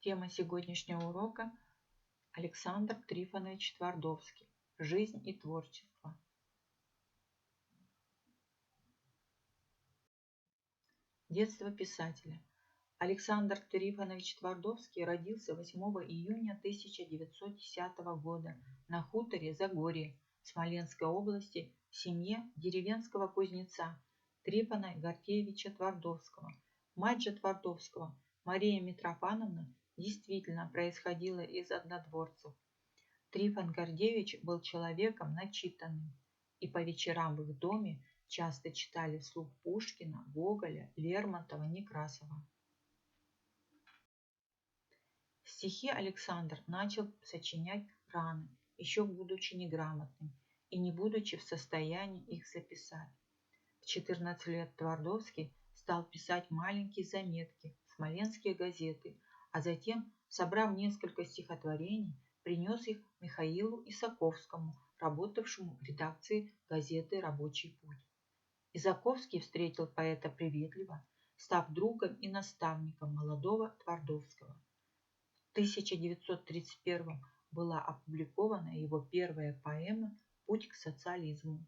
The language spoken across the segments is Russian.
Тема сегодняшнего урока – Александр Трифонович Твардовский. Жизнь и творчество. Детство писателя. Александр Трифонович Твардовский родился 8 июня 1910 года на хуторе Загорье Смоленской области в семье деревенского кузнеца Трифона Гордеевича Твардовского. Мать же Твардовского, Мария Митрофановна, действительно происходила из однодворцев. Трифон Гордеевич был человеком начитанным, и по вечерам в их доме часто читали вслух Пушкина, Гоголя, Лермонтова, Некрасова. Стихи Александр начал сочинять рано, еще будучи неграмотным и не будучи в состоянии их записать. В 14 лет Твардовский стал писать маленькие заметки в смоленские газеты, а затем, собрав несколько стихотворений, принес их Михаилу Исаковскому, работавшему в редакции газеты «Рабочий путь». Исаковский встретил поэта приветливо, став другом и наставником молодого Твардовского. В 1931 была опубликована его первая поэма «Путь к социализму».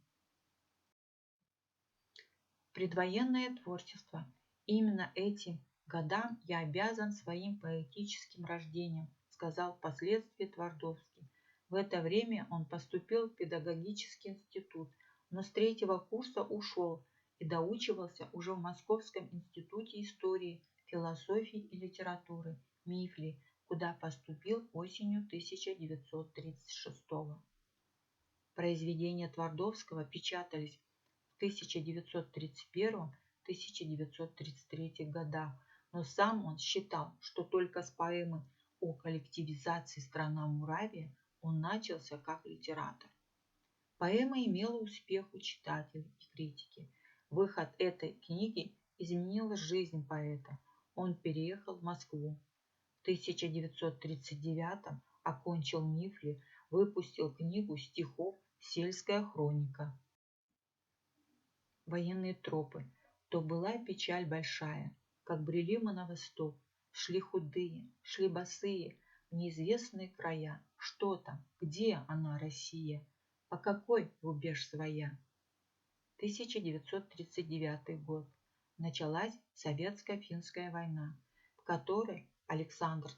Предвоенное творчество. Именно этим годам я обязан своим поэтическим рождением, сказал впоследствии Твардовский. В это время он поступил в педагогический институт, но с 3-го курса ушел и доучивался уже в Московском институте истории, философии и литературы МИФЛИ, куда поступил осенью 1936 года. Произведения Твардовского печатались в 1931-1933 годах, но сам он считал, что только с поэмы о коллективизации «Страна Муравия» он начался как литератор. Поэма имела успех у читателей и критики. Выход этой книги изменил жизнь поэта. Он переехал в Москву. В 1939 окончил МИФЛИ, выпустил книгу стихов «Сельская хроника». Военные тропы. То была печаль большая, как брели мы на восток, шли худые, шли босые, в неизвестные края. Что там, где она, Россия, по какой рубеж своя? 1939 год. Началась Советско-финская война, в которой Александр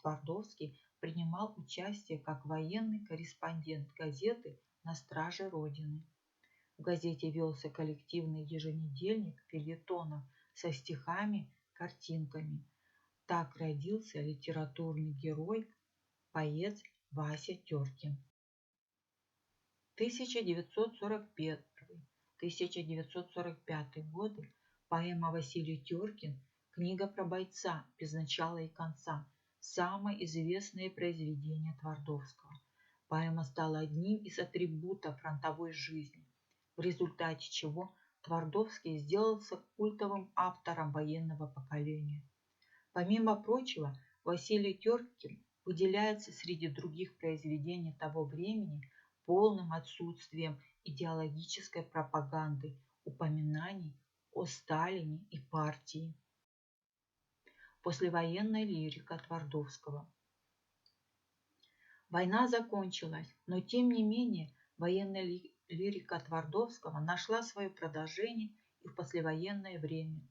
Твардовский принимал участие как военный корреспондент газеты «На страже Родины». В газете велся коллективный еженедельник фельетонов со стихами, картинками. Так родился литературный герой, поэт Вася Теркин. 1941-1945 годы. Поэма Василий Теркин, книга про бойца без начала и конца, самое известное произведение Твардовского. Поэма стала одним из атрибутов фронтовой жизни, в результате чего Твардовский сделался культовым автором военного поколения. Помимо прочего, Василий Теркин выделяется среди других произведений того времени полным отсутствием идеологической пропаганды, упоминаний о Сталине и партии. Послевоенная лирика Твардовского. Война закончилась, но тем не менее военная лирика Твардовского нашла свое продолжение и в послевоенное время.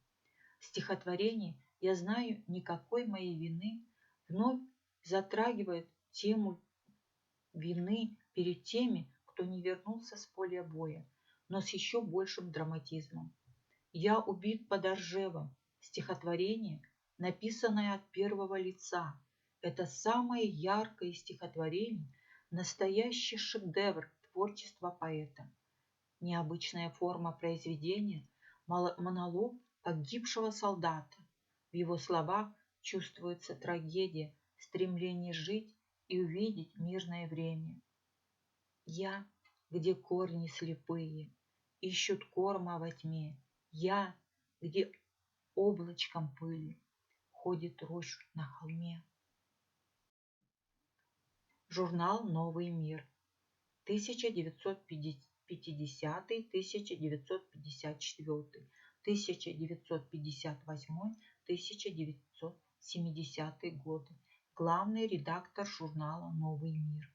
В стихотворении «Я знаю, никакой моей вины» вновь затрагивает тему вины перед теми, кто не вернулся с поля боя, но с еще большим драматизмом. «Я убит под Оржевом» – стихотворение, написанное от первого лица. Это самое яркое стихотворение, настоящий шедевр творчества поэта. Необычная форма произведения – монолог погибшего солдата. В его словах чувствуется трагедия, стремление жить и увидеть мирное время. Я, где корни слепые, ищут корма во тьме. Я, где облачком пыли ходит рощь на холме. Журнал «Новый мир», 1950-1954, 1958-1970 годы. главный редактор журнала «Новый мир».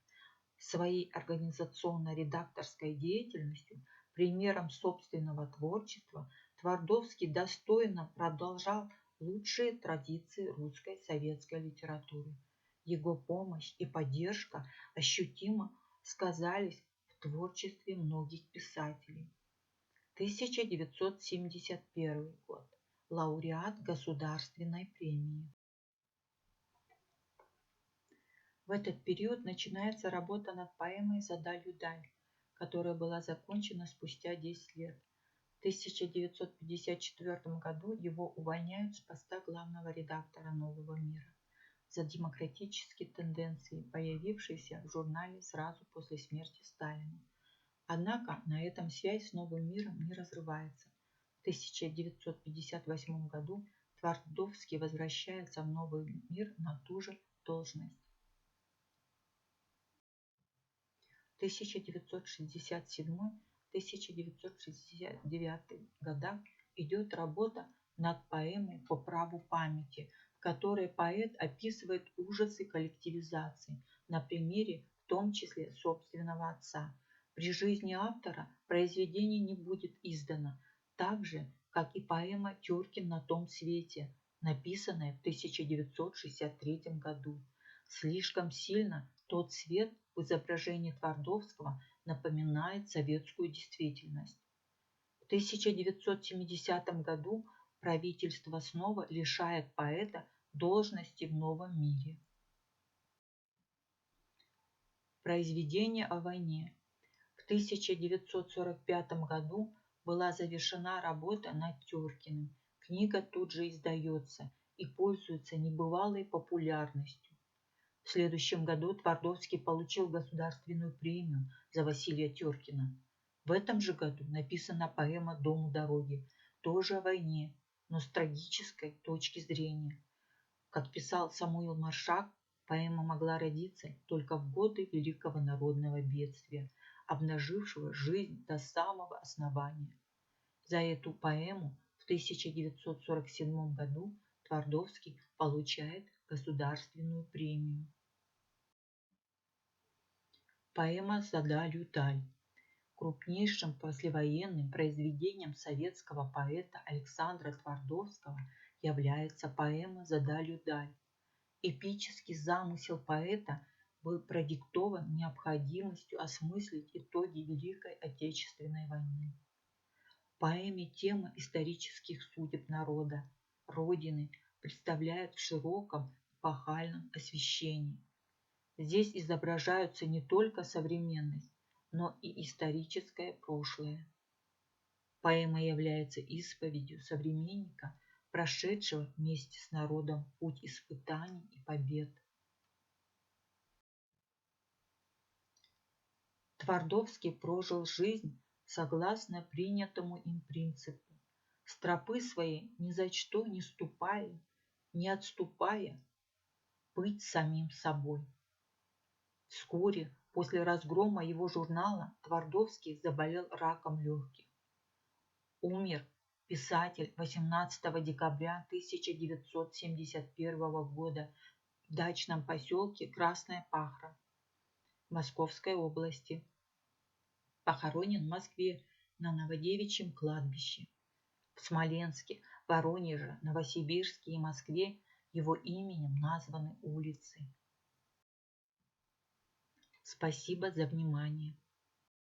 Своей организационно-редакторской деятельностью, примером собственного творчества, Твардовский достойно продолжал лучшие традиции русской советской литературы. Его помощь и поддержка ощутимо сказались в творчестве многих писателей. 1971 год. Лауреат Государственной премии. В этот период начинается работа над поэмой «За далью даль», которая была закончена спустя 10 лет. В 1954 году его увольняют с поста главного редактора «Нового мира» за демократические тенденции, появившиеся в журнале сразу после смерти Сталина. Однако на этом связь с «Новым миром» не разрывается. В 1958 году Твардовский возвращается в «Новый мир» на ту же должность. В 1967-1969 годах идет работа над поэмой «По праву памяти», в которой поэт описывает ужасы коллективизации на примере в том числе собственного отца. При жизни автора произведение не будет издано, так же, как и поэма «Тюркин на том свете», написанная в 1963 году. Слишком сильно тот свет в изображении Твардовского напоминает советскую действительность. В 1970 году правительство снова лишает поэта должности в «Новом мире». Произведение о войне. В 1945 году была завершена работа над Тюркиным. Книга тут же издается и пользуется небывалой популярностью. В следующем году Твардовский получил государственную премию за Василия Тюркина. В этом же году написана поэма «Дом у дороги», тоже о войне, но с трагической точки зрения. Как писал Самуил Маршак, поэма могла родиться только в годы Великого народного бедствия, обнажившего жизнь до самого основания. За эту поэму в 1947 году Твардовский получает государственную премию. Поэма «За далью даль». Крупнейшим послевоенным произведением советского поэта Александра Твардовского является поэма «За далью даль». Эпический замысел поэта был продиктован необходимостью осмыслить итоги Великой Отечественной войны. В поэме тема исторических судеб народа, Родины представляет в широком эпохальном освещении. Здесь изображаются не только современность, но и историческое прошлое. Поэма является исповедью современника, прошедшего вместе с народом путь испытаний и побед. Твардовский прожил жизнь согласно принятому им принципу, с тропы своей ни за что не ступая, не отступая, быть самим собой. Вскоре после разгрома его журнала Твардовский заболел раком легких. Умер писатель 18 декабря 1971 года в дачном поселке Красная Пахра Московской области. Похоронен в Москве на Новодевичьем кладбище. В Смоленске, Воронеже, Новосибирске и Москве его именем названы улицы. Спасибо за внимание.